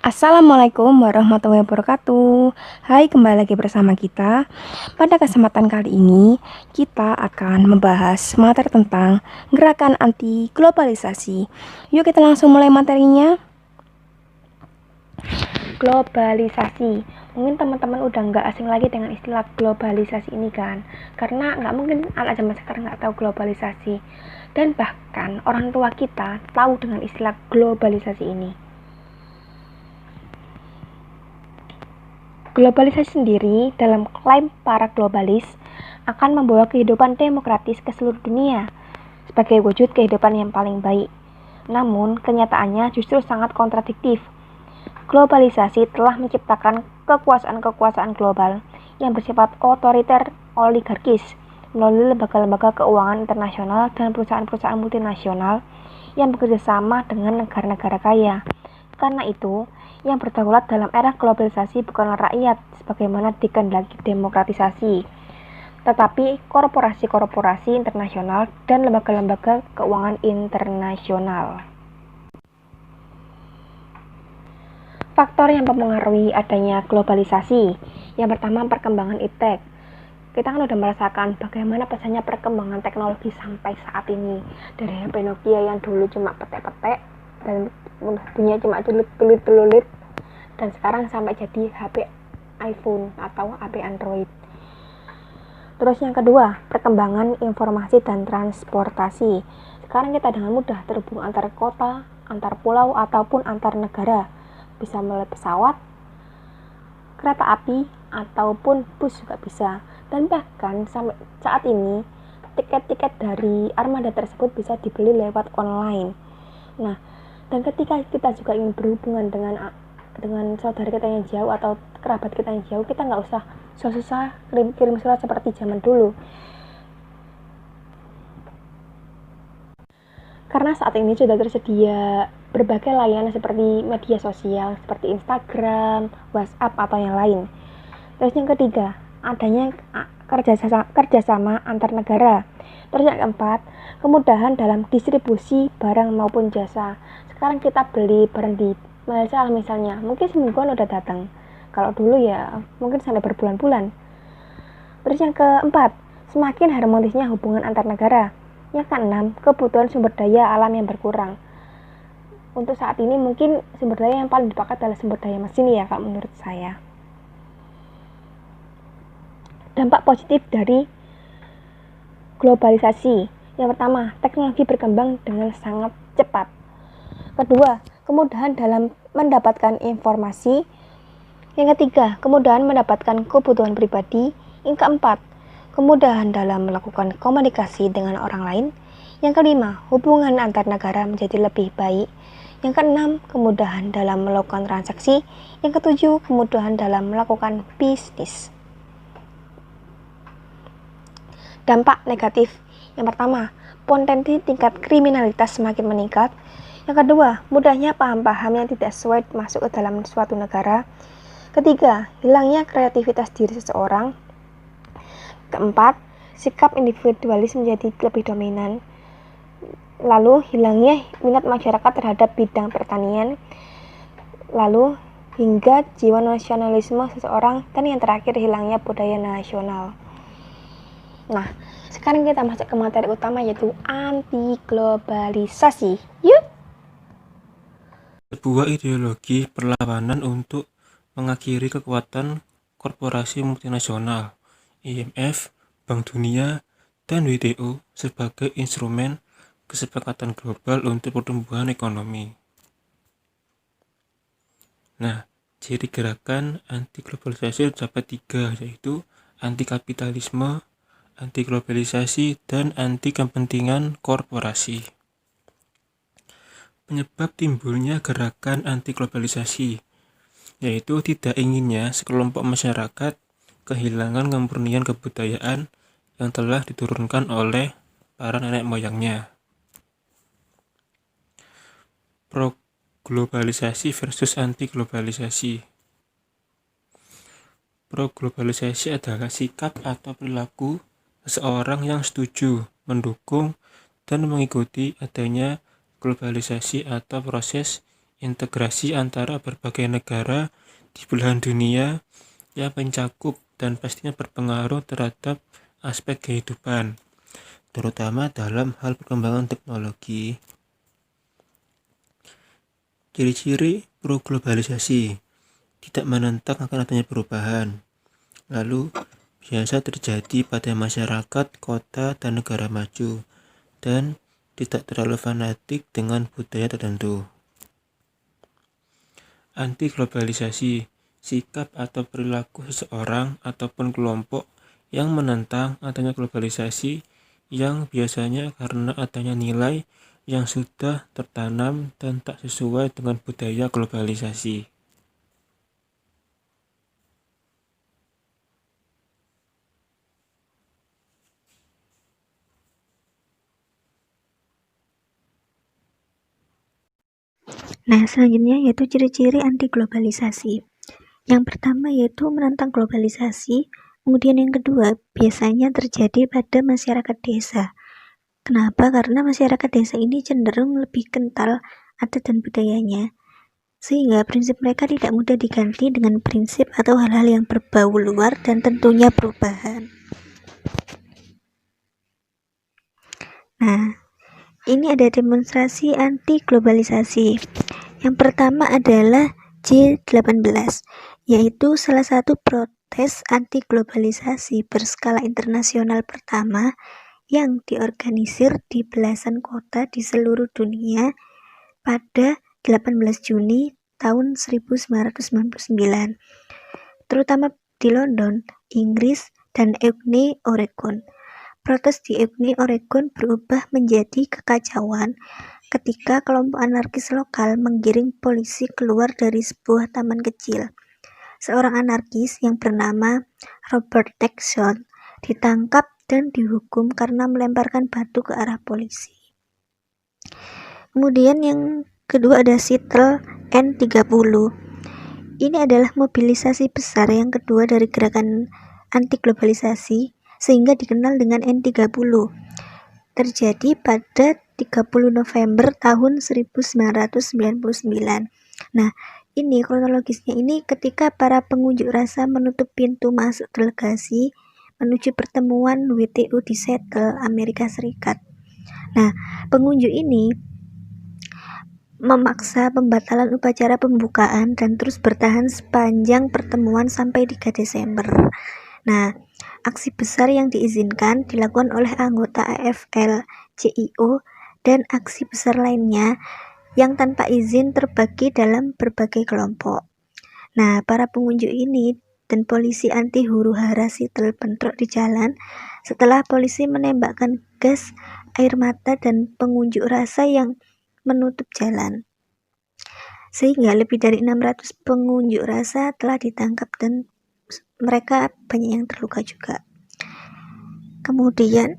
Assalamualaikum warahmatullahi wabarakatuh. Hai, kembali lagi bersama kita. Pada kesempatan kali ini, kita akan membahas materi tentang gerakan anti globalisasi. Yuk kita langsung mulai materinya. Globalisasi. Mungkin teman-teman udah nggak asing lagi dengan istilah globalisasi ini kan? Karena nggak mungkin anak zaman sekarang nggak tahu globalisasi. Dan bahkan orang tua kita tahu dengan istilah globalisasi ini. Globalisasi sendiri dalam klaim para globalis akan membawa kehidupan demokratis ke seluruh dunia sebagai wujud kehidupan yang paling baik. Namun, kenyataannya justru sangat kontradiktif. Globalisasi telah menciptakan kekuasaan-kekuasaan global yang bersifat otoriter oligarkis melalui lembaga-lembaga keuangan internasional dan perusahaan-perusahaan multinasional yang bekerja sama dengan negara-negara kaya. Karena itu, yang berdaulat dalam era globalisasi bukanlah rakyat sebagaimana dikehendaki demokratisasi, tetapi korporasi-korporasi internasional dan lembaga-lembaga keuangan internasional. Faktor yang mempengaruhi adanya globalisasi. Yang pertama, perkembangan iptek. Kita kan udah merasakan bagaimana pesatnya perkembangan teknologi sampai saat ini. Dari HP Nokia yang dulu cuma petek-petek dan bunyinya cuma celulit-celulit, dan sekarang sampai jadi HP iPhone atau HP Android. Terus yang kedua, perkembangan informasi dan transportasi. Sekarang kita dengan mudah terhubung antar kota, antar pulau, ataupun antar negara. Bisa melalui pesawat, kereta api, ataupun bus juga bisa. Dan bahkan sampai saat ini, tiket-tiket dari armada tersebut bisa dibeli lewat online. Nah, dan ketika kita juga ingin berhubungan dengan saudara kita yang jauh atau kerabat kita yang jauh, kita nggak usah susah kirim surat seperti zaman dulu. Karena saat ini sudah tersedia berbagai layanan seperti media sosial seperti Instagram, WhatsApp, atau yang lain. Terus yang ketiga, adanya kerjasama antar negara. Terus yang keempat, kemudahan dalam distribusi barang maupun jasa. Sekarang kita beli barang di Malaysia misalnya, mungkin semingguan udah datang. Kalau dulu ya mungkin sampai berbulan-bulan. Terus yang keempat, semakin harmonisnya hubungan antar negara. Yang keenam, kebutuhan sumber daya alam yang berkurang. Untuk saat ini mungkin sumber daya yang paling dipakai adalah sumber daya mesin ya, kalau menurut saya. Dampak positif dari globalisasi. Yang pertama, teknologi berkembang dengan sangat cepat. Kedua, kemudahan dalam mendapatkan informasi. Yang ketiga, kemudahan mendapatkan kebutuhan pribadi. Yang keempat, kemudahan dalam melakukan komunikasi dengan orang lain. Yang kelima, hubungan antar negara menjadi lebih baik. Yang keenam, kemudahan dalam melakukan transaksi. Yang ketujuh, kemudahan dalam melakukan bisnis. Dampak negatif. Yang pertama, potensi tingkat kriminalitas semakin meningkat. Yang kedua, mudahnya paham-paham yang tidak sesuai masuk ke dalam suatu negara. Ketiga, hilangnya kreativitas diri seseorang. Keempat, sikap individualis menjadi lebih dominan. Lalu, hilangnya minat masyarakat terhadap bidang pertanian. Lalu, hingga jiwa nasionalisme seseorang. Dan yang terakhir, hilangnya budaya nasional. Nah, sekarang kita masuk ke materi utama, yaitu anti globalisasi. Yuk! Sebuah ideologi perlawanan untuk mengakhiri kekuatan korporasi multinasional, IMF, Bank Dunia, dan WTO sebagai instrumen kesepakatan global untuk pertumbuhan ekonomi. Nah, ciri gerakan anti globalisasi terdapat 3, yaitu anti kapitalisme, anti globalisasi, dan anti kepentingan korporasi. Penyebab timbulnya gerakan anti globalisasi yaitu tidak inginnya sekelompok masyarakat kehilangan kemurnian kebudayaan yang telah diturunkan oleh para nenek moyangnya. Pro-globalisasi versus anti-globalisasi. Pro-globalisasi adalah sikap atau perilaku seseorang yang setuju, mendukung, dan mengikuti adanya globalisasi atau proses integrasi antara berbagai negara di belahan dunia yang mencakup dan pastinya berpengaruh terhadap aspek kehidupan, terutama dalam hal perkembangan teknologi. Ciri-ciri pro-globalisasi tidak menentang akan adanya perubahan, lalu biasa terjadi pada masyarakat, kota, dan negara maju, dan tidak terlalu fanatik dengan budaya tertentu. Anti-globalisasi, sikap atau perilaku seseorang ataupun kelompok yang menentang adanya globalisasi yang biasanya karena adanya nilai yang sudah tertanam dan tak sesuai dengan budaya globalisasi. Nah, selanjutnya yaitu ciri-ciri anti globalisasi. Yang pertama yaitu menentang globalisasi, kemudian yang kedua biasanya terjadi pada masyarakat desa. Kenapa? Karena masyarakat desa ini cenderung lebih kental adat dan budayanya, sehingga prinsip mereka tidak mudah diganti dengan prinsip atau hal-hal yang berbau luar dan tentunya perubahan. Nah, ini ada demonstrasi anti globalisasi. Yang pertama adalah J18, yaitu salah satu protes anti globalisasi berskala internasional pertama yang diorganisir di belasan kota di seluruh dunia pada 18 Juni tahun 1999, terutama di London, Inggris, dan Eugene, Oregon. Protes di Eugene, Oregon berubah menjadi kekacauan ketika kelompok anarkis lokal menggiring polisi keluar dari sebuah taman kecil. Seorang anarkis yang bernama Robert Jackson ditangkap dan dihukum karena melemparkan batu ke arah polisi. Kemudian yang kedua ada Seattle N30. Ini adalah mobilisasi besar yang kedua dari gerakan anti globalisasi sehingga dikenal dengan N30. Terjadi pada 30 November tahun 1999. Nah, ini kronologisnya ini ketika para pengunjuk rasa menutup pintu masuk delegasi menuju pertemuan WTO di Seattle, Amerika Serikat. Nah, pengunjuk ini memaksa pembatalan upacara pembukaan dan terus bertahan sepanjang pertemuan sampai 3 Desember. Nah, aksi besar yang diizinkan dilakukan oleh anggota AFL-CIO dan aksi besar lainnya yang tanpa izin terbagi dalam berbagai kelompok. Nah, para pengunjuk ini dan polisi anti huru-hara Seattle bentrok di jalan setelah polisi menembakkan gas air mata dan pengunjuk rasa yang menutup jalan. Sehingga lebih dari 600 pengunjuk rasa telah ditangkap dan mereka banyak yang terluka juga. Kemudian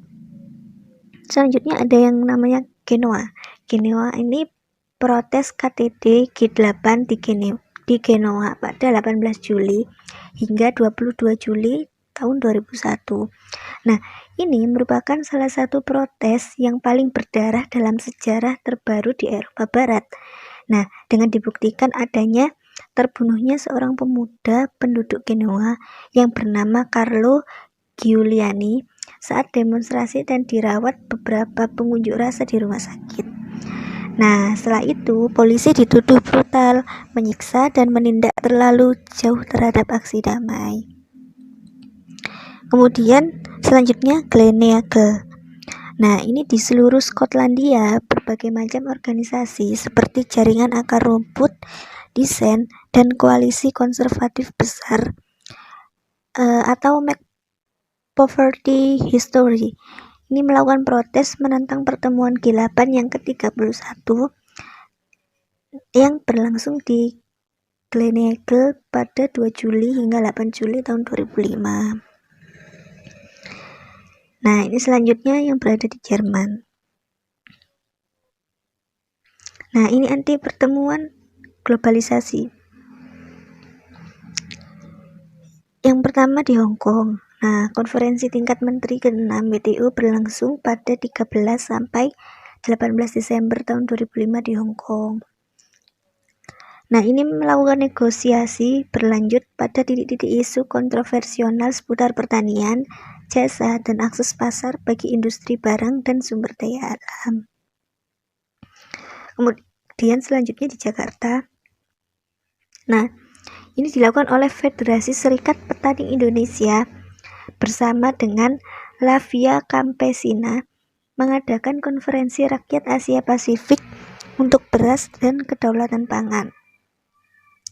selanjutnya ada yang namanya Genoa. Genoa ini protes KTT G8 di Genoa pada 18 Juli hingga 22 Juli tahun 2001. Nah, ini merupakan salah satu protes yang paling berdarah dalam sejarah terbaru di Eropa Barat. Nah, dengan dibuktikan adanya terbunuhnya seorang pemuda penduduk Genoa yang bernama Carlo Giuliani saat demonstrasi dan dirawat beberapa pengunjuk rasa di rumah sakit. Nah, setelah itu polisi dituduh brutal, menyiksa dan menindak terlalu jauh terhadap aksi damai. Kemudian selanjutnya Gleneagle. Nah, ini di seluruh Skotlandia berbagai macam organisasi seperti Jaringan Akar Rumput, Dissent, dan Koalisi Konservatif Besar atau Make Poverty History ini melakukan protes menentang pertemuan G8 yang ke-31 yang berlangsung di Gleneagle pada 2 Juli hingga 8 Juli tahun 2005. Nah, ini selanjutnya yang berada di Jerman. Nah, ini anti pertemuan globalisasi. Yang pertama di Hong Kong. Nah, konferensi tingkat menteri ke-6 WTO berlangsung pada 13 sampai 18 Desember tahun 2005 di Hong Kong. Nah, ini melakukan negosiasi berlanjut pada titik-titik isu kontroversial seputar pertanian, jasa, dan akses pasar bagi industri barang dan sumber daya alam. Kemudian selanjutnya di Jakarta. Nah, ini dilakukan oleh Federasi Serikat Petani Indonesia bersama dengan La Via Campesina mengadakan konferensi rakyat Asia Pasifik untuk beras dan kedaulatan pangan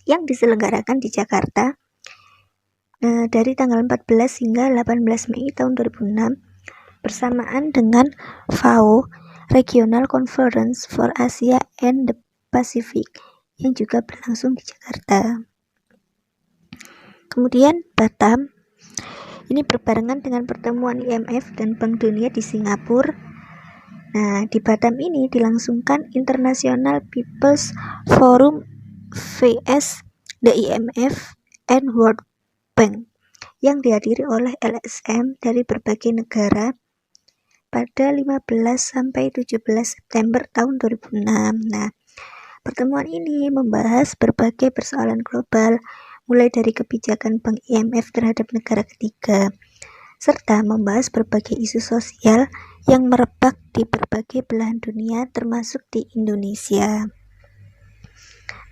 yang diselenggarakan di Jakarta dari tanggal 14 hingga 18 Mei tahun 2006 bersamaan dengan FAO Regional Conference for Asia and the Pacific yang juga berlangsung di Jakarta. Kemudian Batam, ini berbarengan dengan pertemuan IMF dan Bank Dunia di Singapura. Nah, di Batam ini dilangsungkan International People's Forum vs the IMF and World Bank yang dihadiri oleh LSM dari berbagai negara pada 15 sampai 17 September tahun 2006. Nah, pertemuan ini membahas berbagai persoalan global, mulai dari kebijakan Bank IMF terhadap negara ketiga, serta membahas berbagai isu sosial yang merebak di berbagai belahan dunia termasuk di Indonesia.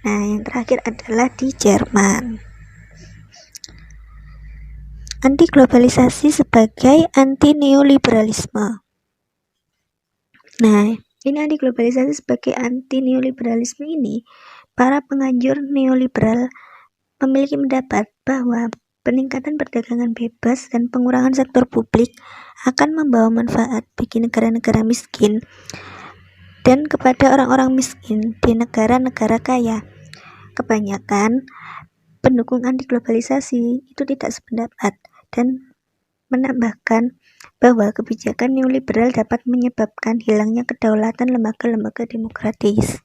Nah, yang terakhir adalah di Jerman. Anti globalisasi sebagai anti neoliberalisme. Nah, ini anti globalisasi sebagai anti neoliberalisme ini, para penganjur neoliberal memiliki pendapat bahwa peningkatan perdagangan bebas dan pengurangan sektor publik akan membawa manfaat bagi negara-negara miskin dan kepada orang-orang miskin di negara-negara kaya. Kebanyakan pendukung anti globalisasi itu tidak sependapat dan menambahkan bahwa kebijakan neoliberal dapat menyebabkan hilangnya kedaulatan lembaga-lembaga demokratis.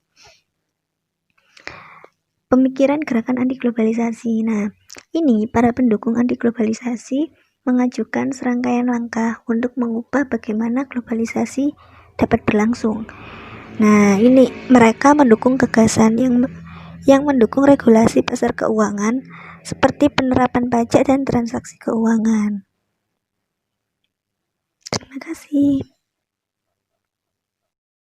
Pemikiran gerakan anti globalisasi. Nah, ini para pendukung anti globalisasi mengajukan serangkaian langkah untuk mengubah bagaimana globalisasi dapat berlangsung. Nah, ini mereka mendukung gagasan yang mendukung regulasi pasar keuangan seperti penerapan pajak dan transaksi keuangan. Terima kasih.